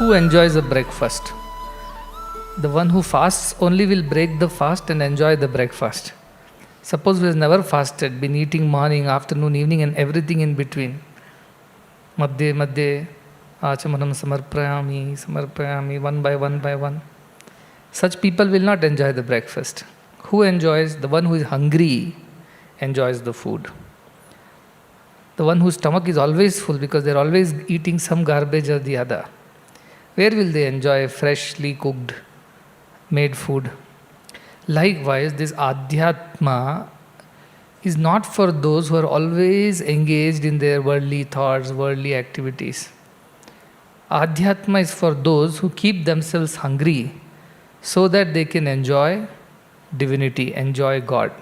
Who enjoys a breakfast? The one who fasts only will break the fast and enjoy the breakfast. Suppose who has never fasted, been eating morning, afternoon, evening and everything in between. Madhye, achamanam samarpayami, one by one. Such people will not enjoy the breakfast. Who enjoys? The one who is hungry enjoys the food. The one whose stomach is always full because they are always eating some garbage or the other. Where will they enjoy freshly cooked, made food? Likewise, this adhyatma is not for those who are always engaged in their worldly thoughts, worldly activities. Adhyatma is for those who keep themselves hungry so that they can enjoy divinity, enjoy God.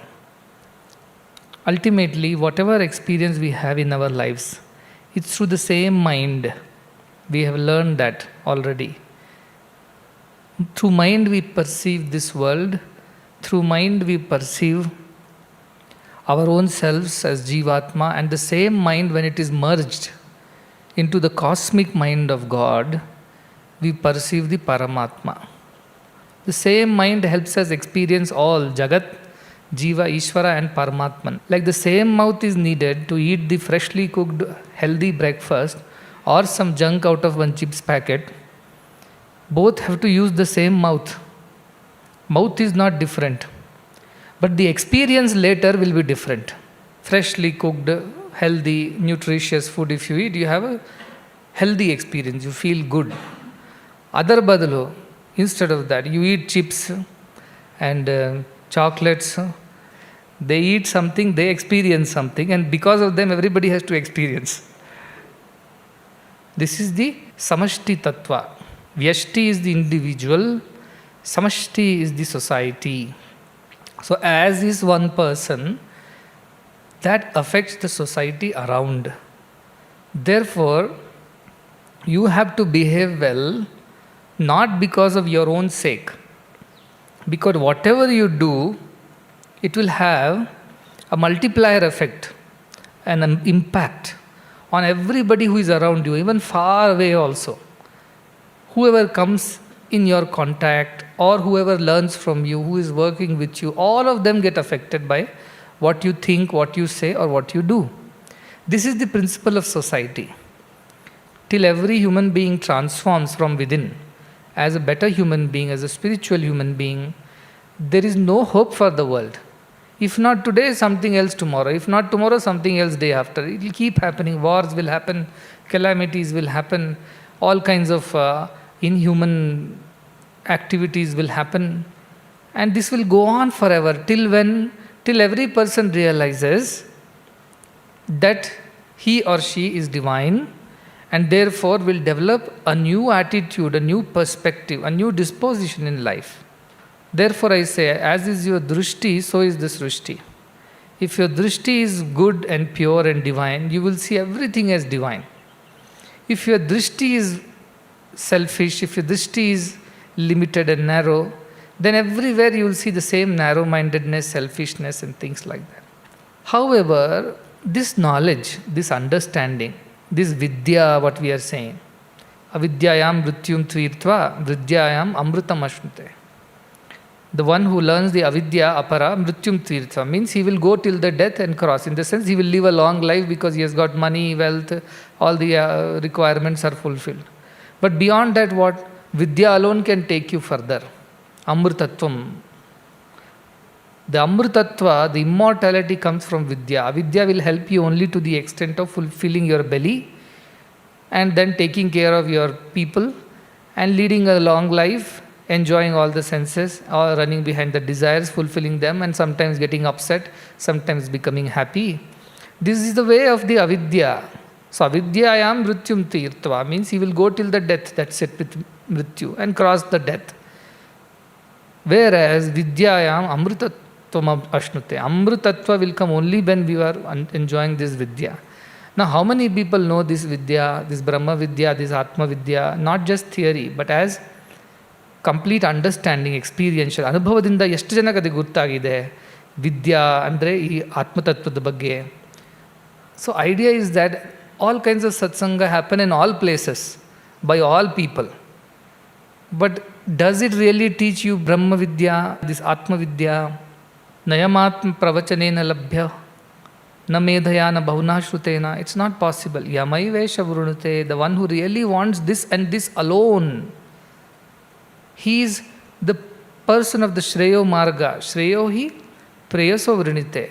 Ultimately, whatever experience we have in our lives, it's through the same mind. We have learned that already. Through mind we perceive this world. Through mind we perceive our own selves as Jivatma, and the same mind, when it is merged into the cosmic mind of God, we perceive the Paramatma. The same mind helps us experience all Jagat, Jiva, Ishvara and Paramatman. Like the same mouth is needed to eat the freshly cooked healthy breakfast or some junk out of one chips packet, both have to use the same mouth. Mouth is not different, but the experience later will be different. Freshly cooked, healthy, nutritious food if you eat, you have a healthy experience, you feel good. Other badalu, instead of that, you eat chips and chocolates, they eat something, they experience something, and because of them everybody has to experience. This is the samashti tattva. Vyashti is the individual, samashti is the society. So as is one person, that affects the society around. Therefore, you have to behave well, not because of your own sake. Because whatever you do, it will have a multiplier effect and an impact on everybody who is around you, even far away also. Whoever comes in your contact or whoever learns from you, who is working with you, all of them get affected by what you think, what you say or what you do. This is the principle of society. Till every human being transforms from within as a better human being, as a spiritual human being, there is no hope for the world. If not today, something else tomorrow. If not tomorrow, something else day after. It will keep happening. Wars will happen, calamities will happen, all kinds of inhuman activities will happen. And this will go on forever till every person realizes that he or she is divine and therefore will develop a new attitude, a new perspective, a new disposition in life. Therefore I say, as is your drishti, so is the srishti. If your drishti is good and pure and divine, you will see everything as divine. If your drishti is selfish, if your drishti is limited and narrow, then everywhere you will see the same narrow-mindedness, selfishness and things like that. However, this knowledge, this understanding, this vidya, what we are saying, avidyayam mrityum tvirtva, vidyayam amrutam ashnute. The one who learns the avidya apara mrityum tvirtva means he will go till the death and cross. In the sense, he will live a long life because he has got money, wealth, all the requirements are fulfilled. But beyond that, what? Vidya alone can take you further. Amrutatvam. The amrutatva, the immortality comes from vidya. Avidya will help you only to the extent of fulfilling your belly and then taking care of your people and leading a long life, enjoying all the senses or running behind the desires, fulfilling them and sometimes getting upset, sometimes becoming happy. This is the way of the avidya. So avidyayam mrityum tirtva means he will go till the death, that's it, with mrityu, and cross the death. Whereas vidyayam amrutatvam ashnute. Amrutatva will come only when we are enjoying this vidya. Now how many people know this vidya, this Brahma vidya, this Atma vidya, not just theory, but as complete understanding, experiential ಅನುಭವದಿಂದ ಎಷ್ಟು ಜನಕ್ಕೆ ಅದು ಗೊತ್ತಾಗಿದೆ ವಿದ್ಯಾ ಅಂದರೆ ಈ ಆತ್ಮತತ್ವದ ಬಗ್ಗೆ. So idea is that all kinds of satsanga happen in all places, by all people. But does it really teach you Brahma Vidya, this Atma Vidya? Nayamatma pravachanena labhya, na medhayana bahuna shrutena. It's not possible. Yamai vesha vrunute, the one who really wants this and this alone, he is the person of the Shreyo Marga. Shreyo hi preyaso vrinite.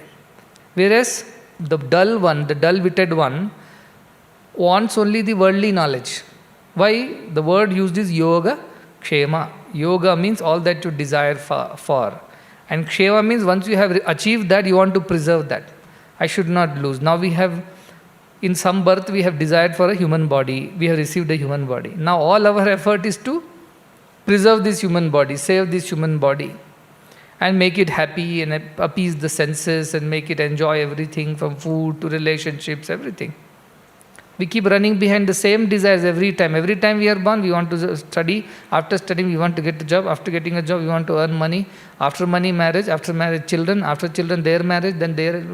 Whereas the dull one, the dull-witted one, wants only the worldly knowledge. Why? The word used is yoga, kshema. Yoga means all that you desire for. And kshema means once you have achieved that, you want to preserve that. I should not lose. Now we have, in some birth, we have desired for a human body. We have received a human body. Now all our effort is to preserve this human body, save this human body, and make it happy and appease the senses and make it enjoy everything from food to relationships, everything. We keep running behind the same desires every time. Every time we are born, we want to study. After studying, we want to get a job. After getting a job, we want to earn money. After money, marriage. After marriage, children. After children, their marriage. Then their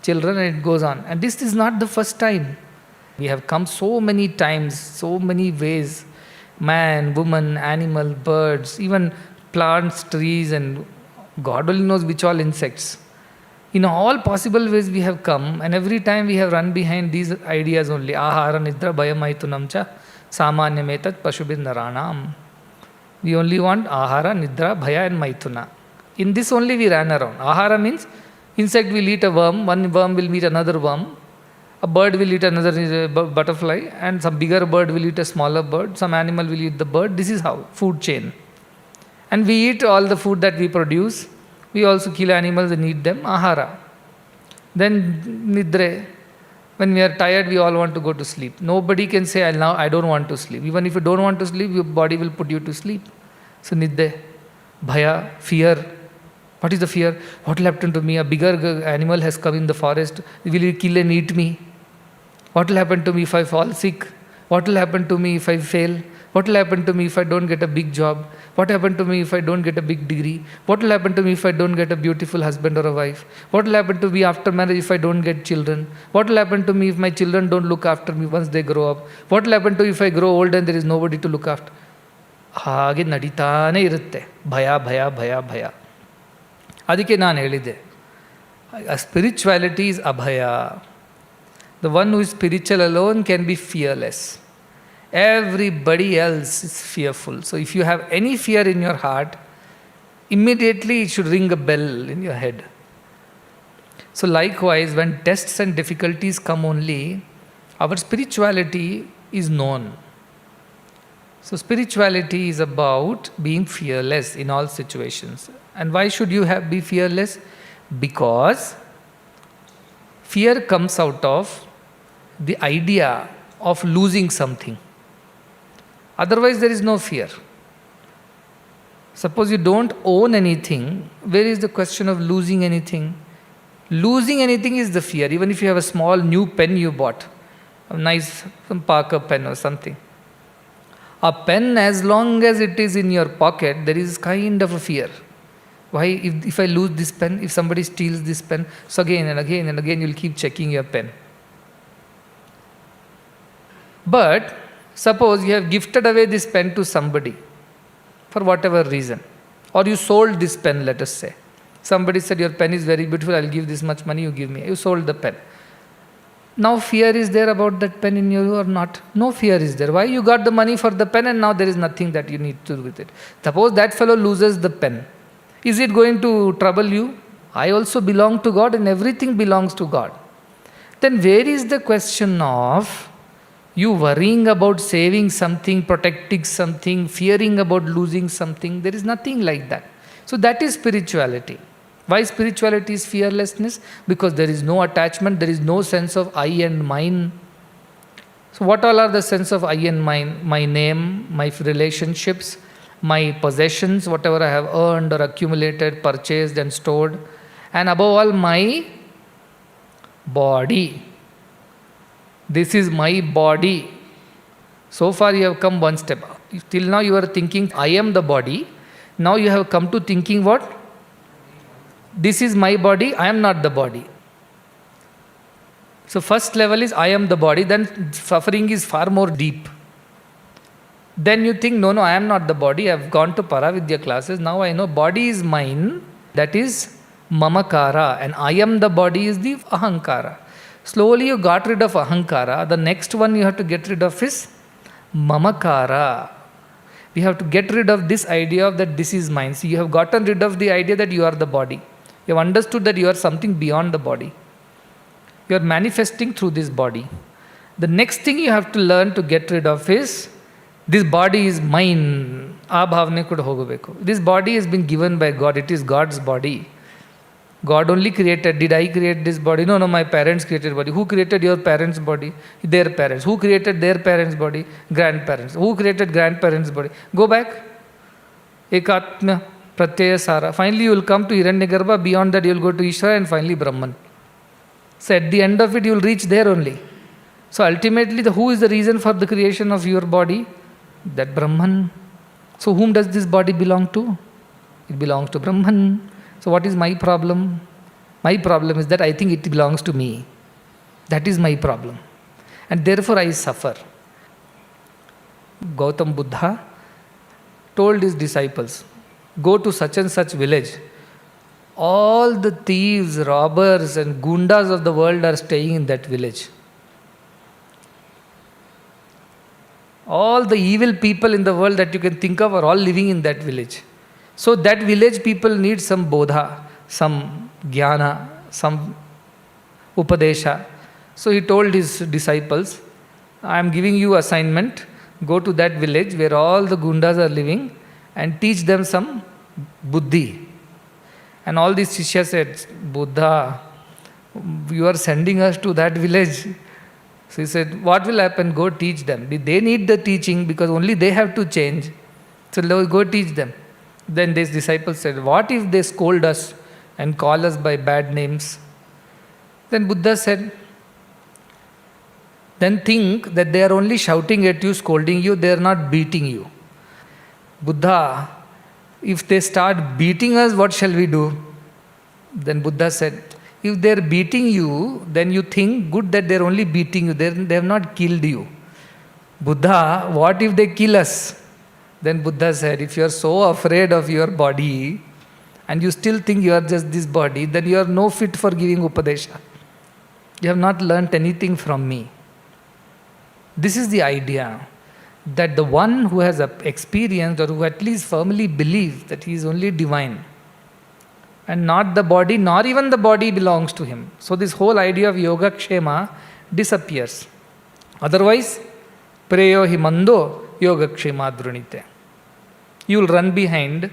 children, and it goes on. And this is not the first time. We have come so many times, so many ways. Man, woman, animal, birds, even plants, trees, and God only knows which all insects. In all possible ways we have come, and every time we have run behind these ideas only. Ahara nidra bhayamaitunam cha samanyametat pashubhin naranam. We only want ahara, nidra, bhaya and maituna. In this only we ran around. Ahara means insect will eat a worm, one worm will eat another worm, a bird will eat another butterfly, and some bigger bird will eat a smaller bird, some animal will eat the bird. This is how, food chain. And we eat all the food that we produce. We also kill animals and eat them, ahara. Then nidre. When we are tired, we all want to go to sleep. Nobody can say, I don't want to sleep. Even if you don't want to sleep, your body will put you to sleep. So nidre. Bhaya, fear. What is the fear? What will happen to me? A bigger animal has come in the forest. Will he kill and eat me? What will happen to me if I fall sick? What will happen to me if I fail? What will happen to me if I don't get a big job? What will happen to me if I don't get a big degree? What will happen to me if I don't get a beautiful husband or a wife? What will happen to me after marriage if I don't get children? What will happen to me if my children don't look after me once they grow up? What will happen to me if I grow old and there is nobody to look after? ಹಾಗೆ ನಡೀತಾನೇ ಇರುತ್ತೆ ಭಯ ಭಯ ಭಯ ಭಯ. ಅದಕ್ಕೆ ನಾನು ಹೇಳಿದೆ, spirituality is abhaya. The one who is spiritual alone can be fearless. Everybody else is fearful. So if you have any fear in your heart, immediately it should ring a bell in your head. So likewise, when tests and difficulties come only, our spirituality is known. So spirituality is about being fearless in all situations. And why should you be fearless? Because fear comes out of the idea of losing something. Otherwise, there is no fear. Suppose you don't own anything, where is the question of losing anything? Losing anything is the fear. Even if you have a small new pen you bought, a nice Parker pen or something. A pen, as long as it is in your pocket, there is kind of a fear. Why? If I lose this pen, if somebody steals this pen, so again and again and again you'll keep checking your pen. But suppose you have gifted away this pen to somebody for whatever reason, or you sold this pen, let us say. Somebody said, your pen is very beautiful, I'll give this much money, you give me. You sold the pen. Now fear is there about that pen in you or not? No fear is there. Why? You got the money for the pen and now there is nothing that you need to do with it. Suppose that fellow loses the pen. Is it going to trouble you? I also belong to God and everything belongs to God. Then where is the question of you worrying about saving something, protecting something, fearing about losing something? There is nothing like that. So that is spirituality. Why spirituality is fearlessness? Because there is no attachment, there is no sense of I and mine. So what all are the sense of I and mine? My name, my relationships, my possessions, whatever I have earned or accumulated, purchased and stored. And above all, my body. This is my body. So far you have come one step. Till now you are thinking, I am the body. Now you have come to thinking what? This is my body, I am not the body. So first level is I am the body, then suffering is far more deep. Then you think, no, I am not the body. I have gone to Paravidya classes. Now I know body is mine. That is mamakara. And I am the body is the ahankara. Slowly you got rid of ahankara. The next one you have to get rid of is mamakara. We have to get rid of this idea of that this is mine. See, you have gotten rid of the idea that you are the body. You have understood that you are something beyond the body. You are manifesting through this body. The next thing you have to learn to get rid of is this body is mine. This body has been given by God. It is God's body. God only created. Did I create this body? No, my parents created body. Who created your parents' body? Their parents. Who created their parents' body? Grandparents. Who created grandparents' body? Go back. Ekatma pratyaya sara. Finally you will come to Hiranyagarbha. Beyond that you will go to Ishvara and finally Brahman. So at the end of it you will reach there only. So ultimately who is the reason for the creation of your body? That Brahman. So whom does this body belong to? It belongs to Brahman. So what is my problem? My problem is that I think it belongs to me. That is my problem. And therefore I suffer. Gautam Buddha told his disciples, go to such and such village. All the thieves, robbers and gundas of the world are staying in that village. All the evil people in the world that you can think of are all living in that village. So that village people need some bodha, some jnana, some upadesha. So he told his disciples, I am giving you assignment, go to that village where all the gundas are living and teach them some buddhi. And all these Shishyas said, Buddha, you are sending us to that village. So he said, what will happen? Go teach them. They need the teaching because only they have to change. So go teach them. Then these disciples said, what if they scold us and call us by bad names? Then Buddha said, then think that they are only shouting at you, scolding you, they are not beating you. Buddha, if they start beating us, what shall we do? Then Buddha said, if they are beating you, then you think good that they are only beating you, they have not killed you. Buddha, what if they kill us? Then Buddha said, if you are so afraid of your body and you still think you are just this body, then you are no fit for giving upadesha. You have not learnt anything from me. This is the idea that the one who has experienced or who at least firmly believes that he is only divine and not the body, nor even the body belongs to him. So this whole idea of yoga kshema disappears. Otherwise, preyo hi mando yoga kshema drunite. You will run behind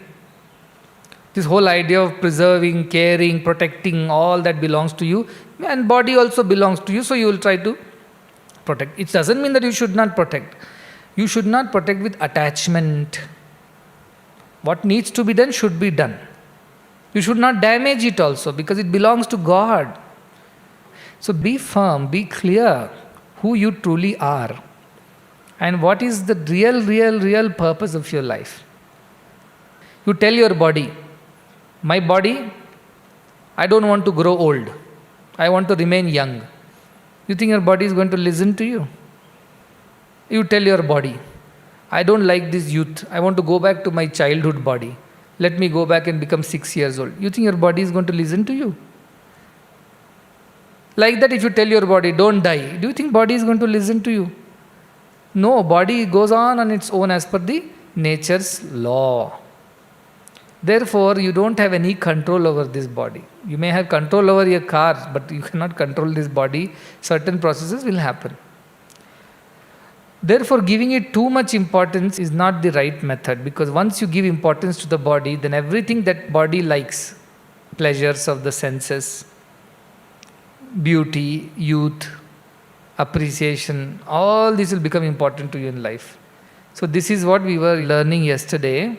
this whole idea of preserving, caring, protecting, all that belongs to you, and body also belongs to you, so you will try to protect. It doesn't mean that you should not protect. You should not protect with attachment. What needs to be done should be done. You should not damage it also because it belongs to God. So be firm, be clear who you truly are and what is the real purpose of your life. You tell your body, my body, I don't want to grow old. I want to remain young. You think your body is going to listen to you? You tell your body, I don't like this youth. I want to go back to my childhood body. Let me go back and become 6 years old. You think your body is going to listen to you? Like that, if you tell your body, don't die, do you think body is going to listen to you? No, body goes on its own as per the nature's law. Therefore, you don't have any control over this body. You may have control over your car, but you cannot control this body. Certain processes will happen. Therefore, giving it too much importance is not the right method, because once you give importance to the body, then everything that body likes, pleasures of the senses, beauty, youth, appreciation, all this will become important to you in life. So this is what we were learning yesterday.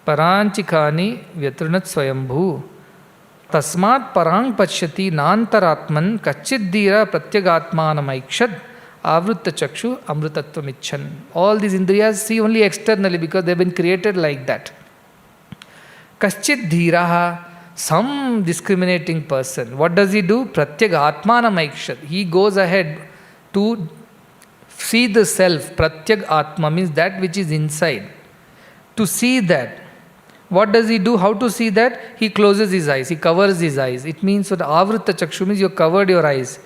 Paranchikani vyatrunat swayambhu tasmat parang pachyati nantaratman kachiddira pratyagatmanamaikshad avrutta chakshu amrutatvam. All these indriyas see only externally because they have been created like that. Kaschid dhiraha, some discriminating person. What does he do? Pratyagatmanamaikshad. He goes ahead to see the self, pratyag atma means that which is inside. To see that, what does he do? How to see that? He closes his eyes, he covers his eyes. It means that avrita chakshu means you covered your eyes.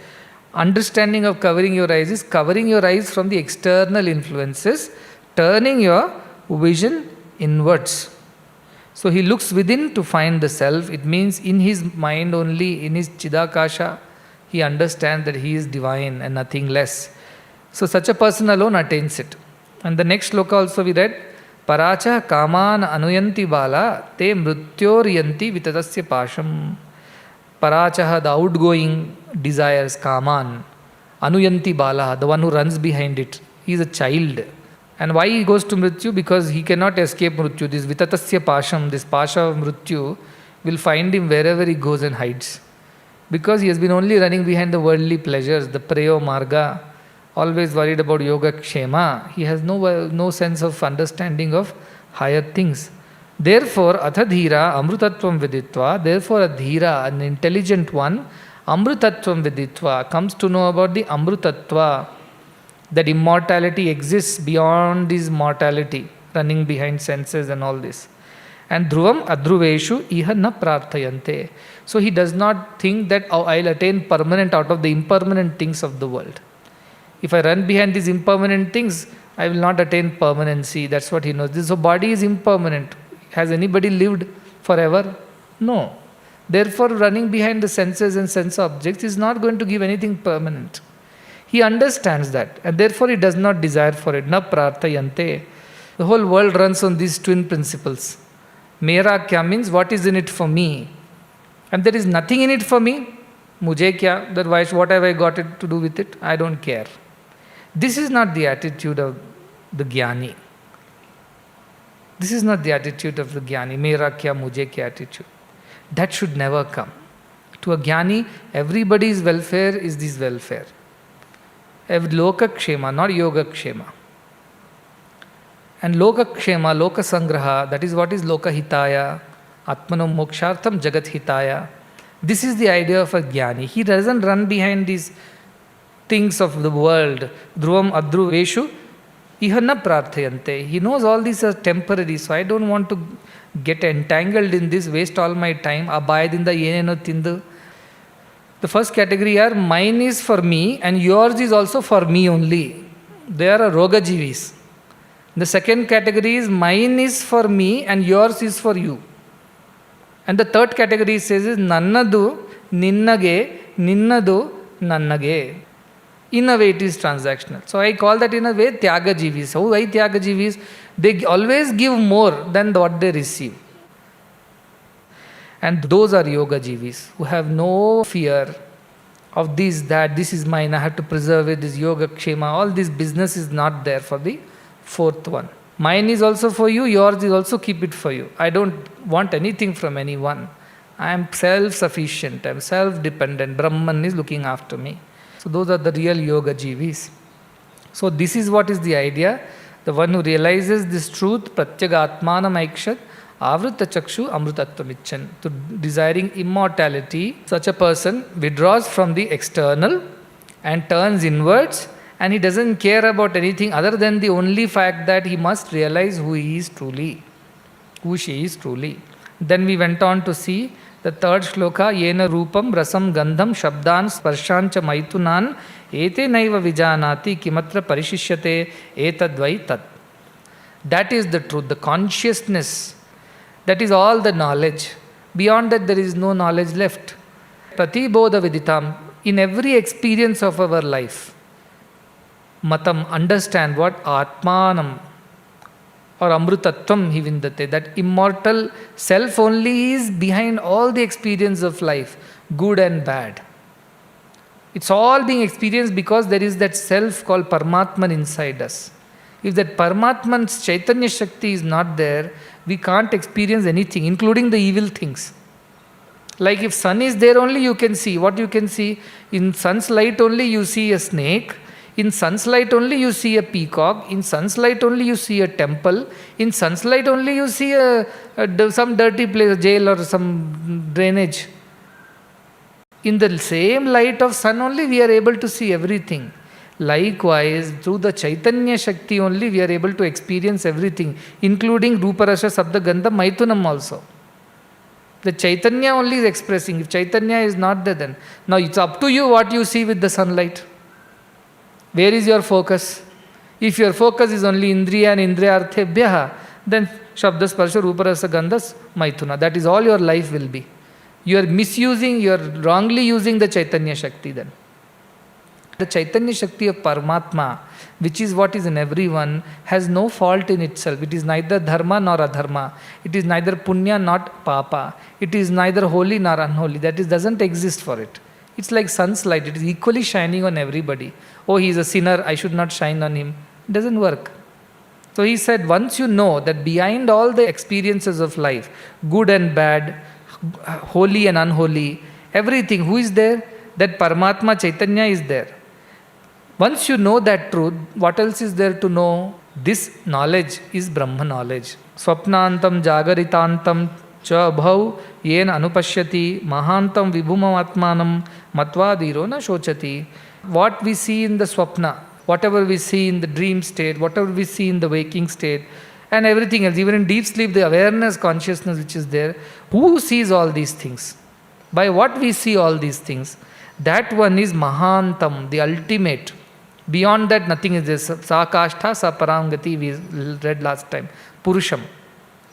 Understanding of covering your eyes is covering your eyes from the external influences, turning your vision inwards. So he looks within to find the self. It means in his mind only, in his chidakasha, he understands that he is divine and nothing less. So such a person alone attains it. And the next sloka also we read, Paracha kaman anuyanti bala te mrityoryanti vitatasya pasham. Parachaha, the outgoing desires, kaman. Anuyanti bala, the one who runs behind it. He is a child. And why he goes to mrityu? Because he cannot escape mrityu. This vitatasya pasham, this pasha of mrityu, will find him wherever he goes and hides. Because he has been only running behind the worldly pleasures, the preyo marga, always worried about yoga kshema. He has no sense of understanding of higher things. Therefore, athadhira amrutatvam viditva, therefore a dhira, an intelligent one, amrutatvam viditva, comes to know about the amrutatva, that immortality exists beyond this mortality, running behind senses and all this. And dhruvam adhruveshu iha na prarthayante. So he does not think that I'll attain permanent out of the impermanent things of the world. If I run behind these impermanent things, I will not attain permanency. That's what he knows. This body is impermanent. Has anybody lived forever? No. Therefore, running behind the senses and sense objects is not going to give anything permanent. He understands that, and therefore he does not desire for it. Na prarthayante. The whole world runs on these twin principles. Mera kya means what is in it for me. And there is nothing in it for me. Mujhe kya, otherwise what have I got it to do with it? I don't care. This is not the attitude of the jnani. This is not the attitude of the jnani. Mera kya, mujhe kya attitude. That should never come. To a jnani, everybody's welfare is this welfare. Loka kshema, not yoga kshema. And loka kshema, loka sangraha, that is what is loka hitaya, atmano mokshartham jagat hitaya. This is the idea of a jnani. He doesn't run behind these things of the world. Dhruvam adhruveshu iha na prarthayante. He knows all these are temporary, so I don't want to get entangled in this, waste all my time. Abhayadinda yeneno tindu. The first category are mine is for me and yours is also for me only. They are roga jivis. The second category is mine is for me and yours is for you. And the third category says is nannadu, ninnage, ninnadu, nannage. In a way it is transactional. So I call that in a way tyaga jivis. How why tyaga jivis? They always give more than what they receive. And those are yoga jivis who have no fear of this, that this is mine, I have to preserve it, this yoga kshema, all this business is not there for the fourth one. Mine is also for you, yours is also keep it for you. I don't want anything from anyone. I am self-sufficient, I am self-dependent. Brahman is looking after me. So those are the real yoga jivis. So this is what is the idea. The one who realizes this truth, pratyaga atmanam aikshat, avrita chakshu amrutattvamichan, to desiring immortality, such a person withdraws from the external and turns inwards, and he doesn't care about anything other than the only fact that he must realize who he is truly, who she is truly. Then we went on to see the third shloka, yena rupam rasam gandham shabdan sparshancha maitunan ete naiva vijanati kimatra parishishyate etadvai tat. That is the truth, the consciousness. That is all the knowledge. Beyond that, there is no knowledge left. Pratibodha viditam, in every experience of our life, matam, understand what atmanam or amrutatvam hi vindate, that immortal self only is behind all the experience of life, good and bad. It's all being experienced because there is that self called Paramatman inside us. If that Paramatman's Chaitanya Shakti is not there, we can't experience anything, including the evil things. Like if sun is there only, you can see. What you can see? In sun's light only you see a snake. In sun's light only you see a peacock. In sun's light only you see a temple. In sun's light only you see some dirty place, jail or some drainage. In the same light of sun only we are able to see everything. Likewise, through the Chaitanya Shakti only we are able to experience everything, including Rupa Rasa Sabda Gandha Maithunam also. The Chaitanya only is expressing. If Chaitanya is not there, then now it's up to you what you see with the sunlight. Where is your focus? If your focus is only Indriya and Indriyarthebhyaha, then Shabda Sparsha Rupa Rasa Gandhas Maithuna. That is all your life will be. You are misusing, you are wrongly using the Chaitanya Shakti then. The Chaitanya Shakti of Paramatma, which is what is in everyone, has no fault in itself. It is neither dharma nor adharma. It is neither punya nor papa. It is neither holy nor unholy. That is, doesn't exist for it. It's like sun's light. It is equally shining on everybody. Oh, he is a sinner, I should not shine on him. It doesn't work. So he said, once you know that behind all the experiences of life, good and bad, holy and unholy, everything, who is there? That Paramatma Chaitanya is there. Once you know that truth, what else is there to know? This knowledge is Brahma knowledge. Swapnantam jagaritantam cha bhav yen anupashyati mahantam vibhumamatmanam matvadiro na shochati. What we see in the swapna, whatever we see in the dream state, whatever we see in the waking state, and everything else, even in deep sleep, the awareness, consciousness which is there, who sees all these things? By what we see all these things? That one is Mahantam, the ultimate. Beyond that, nothing is there. Sakashtha, Saparangati, we read last time. Purusham.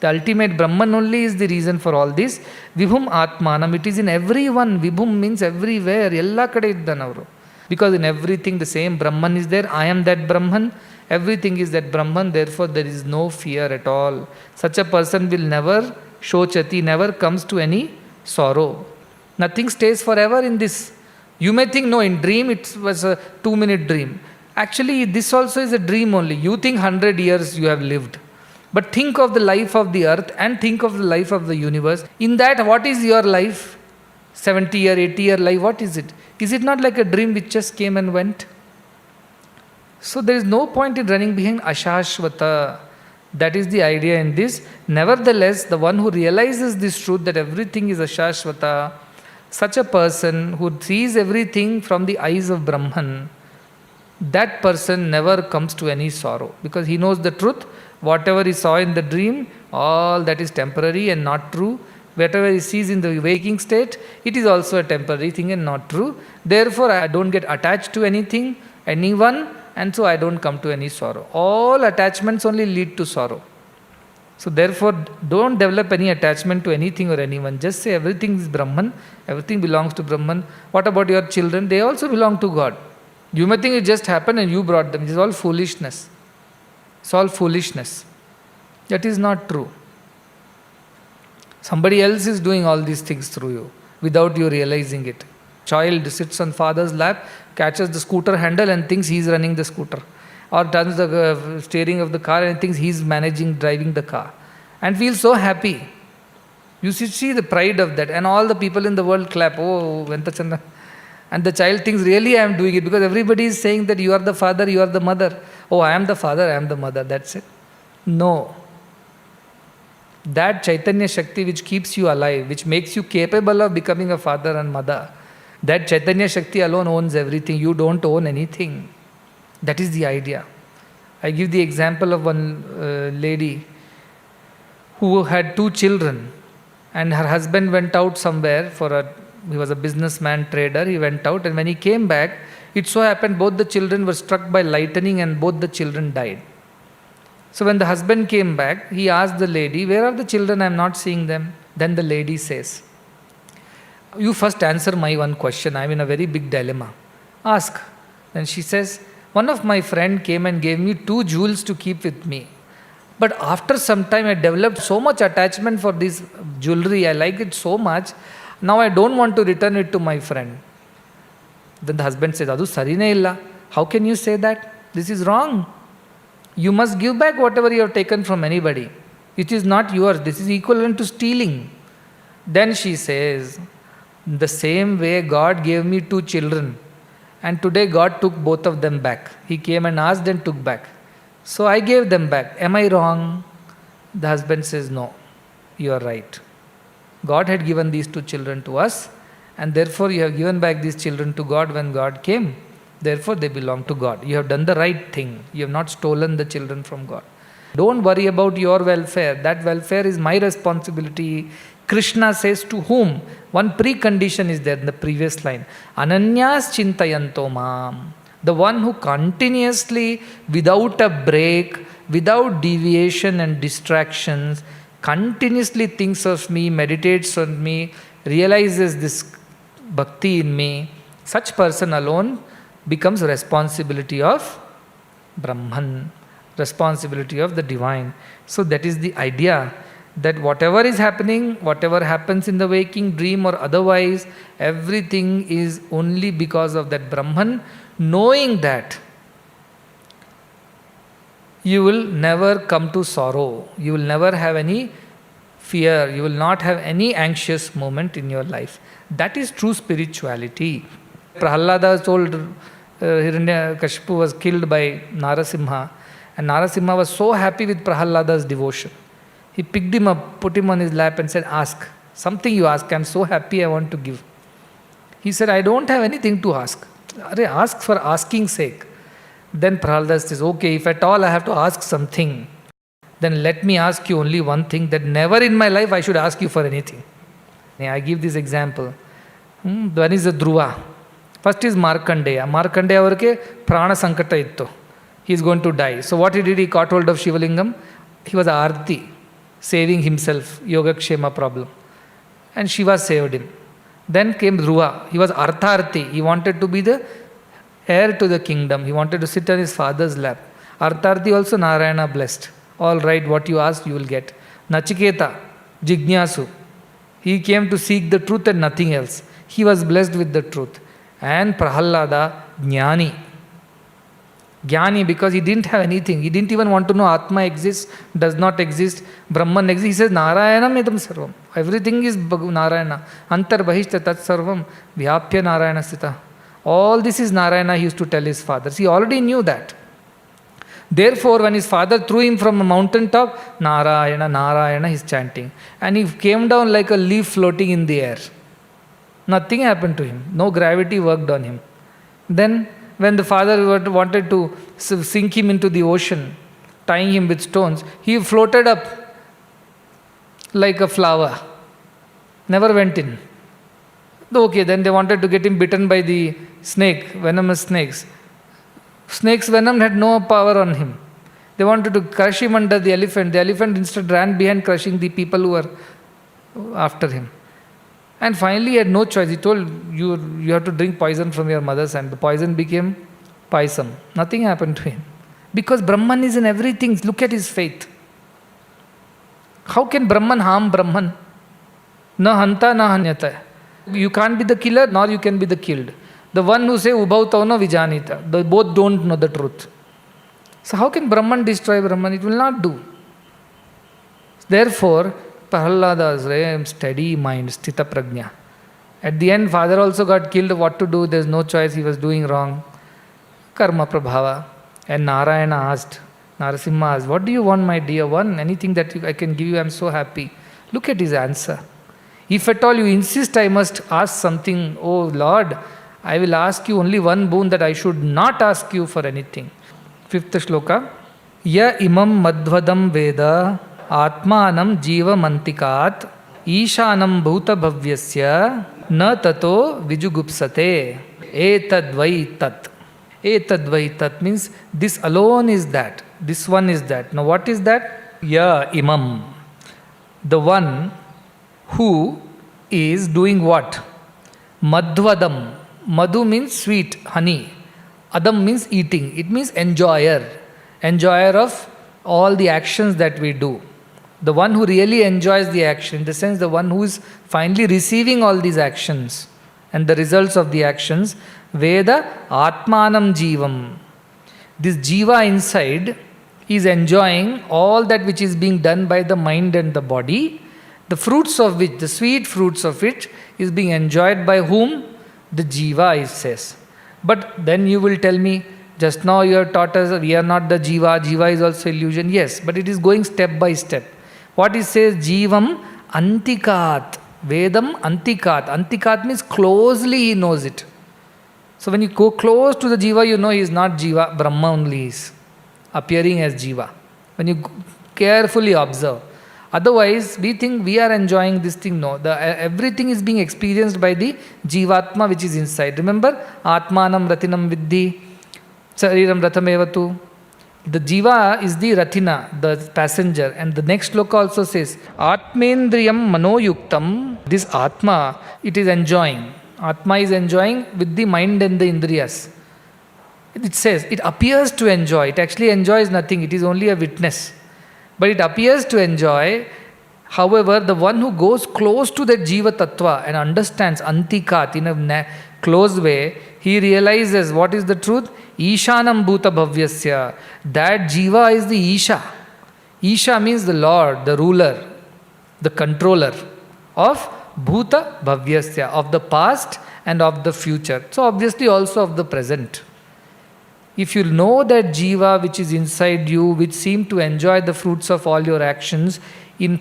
The ultimate Brahman only is the reason for all this. Vibhum Atmanam, it is in everyone. Vibhum means everywhere. Ella kade iddanavaru. Because in everything the same Brahman is there. I am that Brahman. Everything is that Brahman. Therefore, there is no fear at all. Such a person will never shochati, never comes to any sorrow. Nothing stays forever in this. You may think, no, in dream it was a 2-minute dream. Actually, this also is a dream only. You think 100 years you have lived. But think of the life of the earth and think of the life of the universe. In that, what is your life? 70-year, 80-year life, what is it? Is it not like a dream which just came and went? So there is no point in running behind Ashashvata. That is the idea in this. Nevertheless, the one who realizes this truth that everything is Ashashvata, such a person who sees everything from the eyes of Brahman, that person never comes to any sorrow because he knows the truth. Whatever he saw in the dream, all that is temporary and not true. Whatever he sees in the waking state, it is also a temporary thing and not true. Therefore, I don't get attached to anything, anyone, and so I don't come to any sorrow. All attachments only lead to sorrow. So therefore, don't develop any attachment to anything or anyone. Just say everything is Brahman, everything belongs to Brahman. What about your children? They also belong to God. You may think it just happened and you brought them. It is all foolishness. It's all foolishness. That is not true. Somebody else is doing all these things through you without you realizing it. Child sits on father's lap, catches the scooter handle and thinks he is running the scooter. Or turns the steering of the car and thinks he is driving the car. And feels so happy. You see the pride of that. And all the people in the world clap. Oh, Ventachandra. And the child thinks, really I am doing it. Because everybody is saying that you are the father, you are the mother. Oh, I am the father, I am the mother. That's it. No. That Chaitanya Shakti which keeps you alive, which makes you capable of becoming a father and mother, that Chaitanya Shakti alone owns everything. You don't own anything. That is the idea. I give the example of one lady who had 2 children and her husband went out somewhere he was a businessman, trader, he went out and when he came back, it so happened both the children were struck by lightning and both the children died. So when the husband came back, he asked the lady, where are the children? I am not seeing them. Then the lady says, you first answer my one question. I am in a very big dilemma. Ask. Then she says, one of my friend came and gave me 2 jewels to keep with me. But after some time I developed so much attachment for this jewelry. I like it so much. Now I don't want to return it to my friend. Then the husband says, Adu sarine illa. How can you say that? This is wrong. You must give back whatever you have taken from anybody. It is not yours. This is equivalent to stealing. Then she says, the same way God gave me 2 children. And today God took both of them back. He came and asked and took back. So I gave them back. Am I wrong? The husband says, no, you are right. God had given these 2 children to us and therefore you have given back these children to God when God came. Therefore, they belong to God. You have done the right thing. You have not stolen the children from God. Don't worry about your welfare. That welfare is my responsibility. Krishna says to whom? One precondition is there in the previous line. Ananyas chintayanto mam. The one who continuously, without a break, without deviation and distractions, continuously thinks of me, meditates on me, realizes this bhakti in me, such person alone becomes responsibility of Brahman, responsibility of the divine. So that is the idea, that whatever is happening, whatever happens in the waking dream or otherwise, everything is only because of that Brahman. Knowing that, you will never come to sorrow, you will never have any fear, you will not have any anxious moment in your life. That is true spirituality. Prahlada told Hiranyakashipu was killed by Narasimha, and Narasimha was so happy with Prahlada's devotion. He picked him up, put him on his lap and said, ask. Something you ask, I am so happy, I want to give. He said, I don't have anything to ask. Ask for asking sake. Then Prahlada says, okay, if at all I have to ask something, then let me ask you only one thing, that never in my life I should ask you for anything. I give this example. One is the Dhruva. First is Markandeya. Markandeya avarke prana sankata itto. He is going to die. So what he did, he caught hold of Shivalingam. He was Arti, saving himself, Yogakshema problem. And Shiva saved him. Then came Dhruva. He was Artharti. He wanted to be the heir to the kingdom. He wanted to sit on his father's lap. Artharti also Narayana blessed. All right, what you ask, you will get. Nachiketa, Jignasu. He came to seek the truth and nothing else. He was blessed with the truth. And Prahlada, Jnani. Jnani, because he didn't have anything. He didn't even want to know Atma exists, does not exist, Brahman exists. He says, Narayanam idam sarvam. Everything is Narayana. Antar bahishta tat sarvam vyapya Narayana sthita. All this is Narayana, he used to tell his fathers. He already knew that. Therefore, when his father threw him from a mountaintop, Narayana, Narayana, he's chanting. And he came down like a leaf floating in the air. Nothing happened to him. No gravity worked on him. Then, when the father wanted to sink him into the ocean, tying him with stones, he floated up like a flower. Never went in. Okay, then they wanted to get him bitten by the snake, venomous snakes. Snake's venom had no power on him. They wanted to crush him under the elephant. The elephant instead ran behind, crushing the people who were after him. And finally he had no choice. He told, you have to drink poison from your mother's hand. The poison became paisam. Nothing happened to him. Because Brahman is in everything. Look at his faith. How can Brahman harm Brahman? Na hanta na hanyata. You can't be the killer, nor you can be the killed. The one who say ubhautau na vijanita. They both don't know the truth. So how can Brahman destroy Brahman? It will not do. Therefore, Prahlada's steady mind, sthita prajna. At the end, father also got killed. What to do? There's no choice. He was doing wrong. Karma prabhava. And Narayana asked, Narasimha asked, what do you want, my dear one? Anything that I can give you, I'm so happy. Look at his answer. If at all you insist I must ask something, oh Lord, I will ask you only one boon, that I should not ask you for anything. 5th shloka. Ya imam madhvadam veda atmanam jiva mantikat ishanam bhuta bhavyasya na tato vijugupsate etadvai tat. Etadvai tat means this alone is that. This one is that. Now what is that? Ya imam. The one who is doing what? Madhvadam. Madhu means sweet, honey. Adam means eating. It means enjoyer. Enjoyer of all the actions that we do. The one who really enjoys the action, in the sense the one who is finally receiving all these actions and the results of the actions. Veda Atmanam Jivam. This Jiva inside is enjoying all that which is being done by the mind and the body, the fruits of which, the sweet fruits of it, is being enjoyed by whom? The Jiva, it says. But then you will tell me, just now you have taught us we are not the Jiva, Jiva is also illusion. Yes, but it is going step by step. What it says, Jivam Antikat, Vedam Antikat. Antikat means closely he knows it. So when you go close to the Jiva, you know he is not Jiva, Brahma only is appearing as Jiva. When you carefully observe. Otherwise, we think we are enjoying this thing. No, everything is being experienced by the Jivatma which is inside. Remember, Atmanam Ratinam Viddhi, Sariram Ratamevatu. The Jiva is the Ratina, the passenger. And the next sloka also says, Atmendriyam Manoyuktam. This Atma, it is enjoying. Atma is enjoying with the mind and the Indriyas. It says, it appears to enjoy. It actually enjoys nothing. It is only a witness. But it appears to enjoy. However, the one who goes close to that Jiva Tattva and understands Antikat in a close way, he realizes what is the truth? Ishanam Bhuta Bhavyasya. That Jiva is the Isha. Isha means the Lord, the ruler, the controller of Bhuta Bhavyasya, of the past and of the future. So obviously also of the present. If you know that Jiva which is inside you, which seem to enjoy the fruits of all your actions,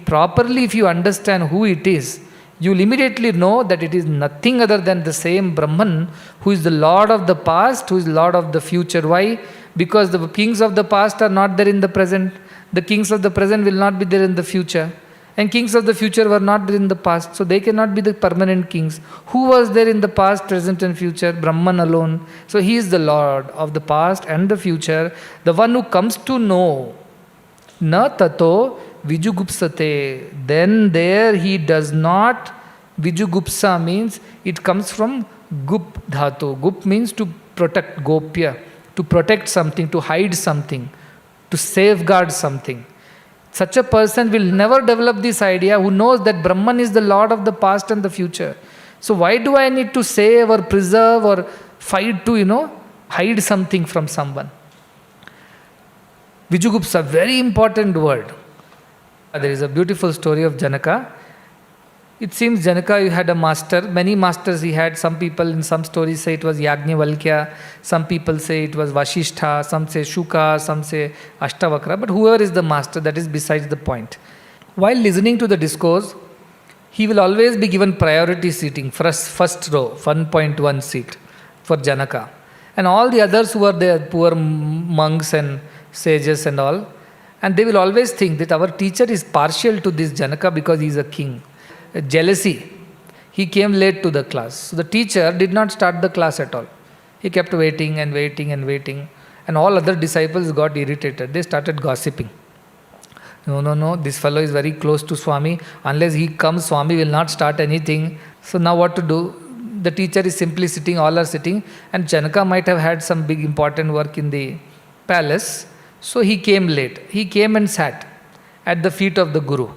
properly if you understand who it is, you will immediately know that it is nothing other than the same Brahman who is the Lord of the past, who is Lord of the future. Why? Because the kings of the past are not there in the present. The kings of the present will not be there in the future. And kings of the future were not there in the past. So they cannot be the permanent kings. Who was there in the past, present and future? Brahman alone. So he is the Lord of the past and the future. The one who comes to know. Na tato vijugupsate. Then there he does not. Vijugupsa means it comes from gup dhatu. Gup means to protect, gopya. To protect something, to hide something. To safeguard something. Such a person will never develop this idea who knows that Brahman is the Lord of the past and the future. So why do I need to save or preserve or fight to, hide something from someone? Vijugupsa, very important word. There is a beautiful story of Janaka. It seems Janaka had a master, many masters he had. Some people in some stories say it was Yajnavalkya, some people say it was Vasishtha, some say Shuka, some say Ashtavakra, but whoever is the master, that is besides the point. While listening to the discourse, he will always be given priority seating, first row, 1.1 seat for Janaka. And all the others who are there, poor monks and sages and all, and they will always think that our teacher is partial to this Janaka because he is a king. Jealousy. He came late to the class. So the teacher did not start the class at all. He kept waiting and waiting and waiting. And all other disciples got irritated. They started gossiping. No, this fellow is very close to Swami. Unless he comes, Swami will not start anything. So now what to do? The teacher is simply sitting, all are sitting. And Janaka might have had some big important work in the palace. So he came late. He came and sat at the feet of the Guru.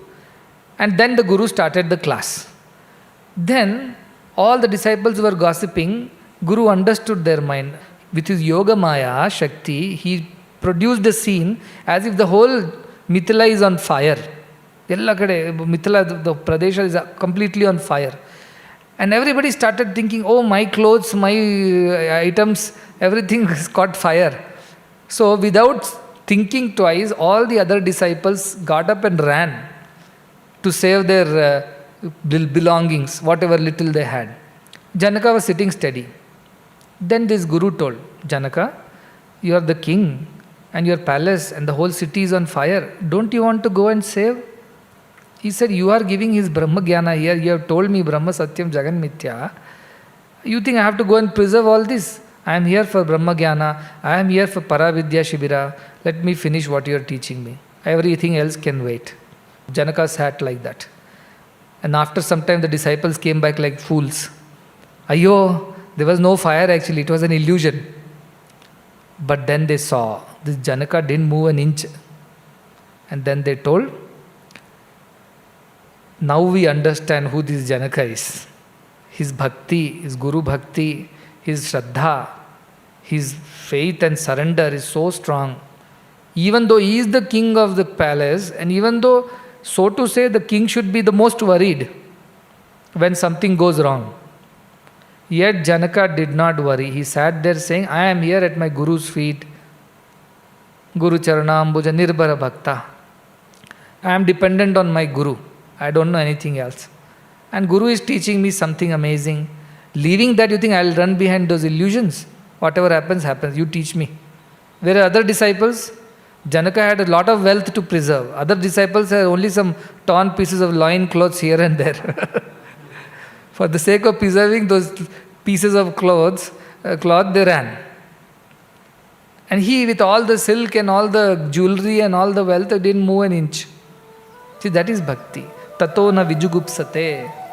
And then the Guru started the class. Then all the disciples were gossiping. Guru understood their mind. With his Yoga Maya, Shakti, he produced a scene as if the whole Mithila is on fire. Mithila, the Pradesha is completely on fire. And everybody started thinking, oh, my clothes, my items, everything has caught fire. So without thinking twice, all the other disciples got up and ran to save their belongings, whatever little they had. Janaka was sitting steady. Then this Guru told, Janaka, you are the king and your palace and the whole city is on fire. Don't you want to go and save? He said, you are giving his Brahma Jnana here. You have told me Brahma Satyam Jagan Mithya. You think I have to go and preserve all this? I am here for Brahma Jnana. I am here for Paravidya Shibira. Let me finish what you are teaching me. Everything else can wait. Janaka sat like that. And after some time the disciples came back like fools. Ayyo, there was no fire actually, it was an illusion. But then they saw, this Janaka didn't move an inch. And then they told, now we understand who this Janaka is. His bhakti, his Guru bhakti, his Shraddha, his faith and surrender is so strong. Even though he is the king of the palace, and even though, so to say, the king should be the most worried when something goes wrong. Yet Janaka did not worry. He sat there saying, I am here at my Guru's feet. Guru Charanambuja Nirbhara Bhakta. I am dependent on my Guru. I don't know anything else. And Guru is teaching me something amazing. Leaving that, you think I'll run behind those illusions? Whatever happens, happens. You teach me. Where are other disciples? Janaka had a lot of wealth to preserve. Other disciples had only some torn pieces of loin clothes here and there. For the sake of preserving those pieces of cloth, they ran. And he, with all the silk and all the jewelry and all the wealth, didn't move an inch. See, that is bhakti. Tato na vijugupsate.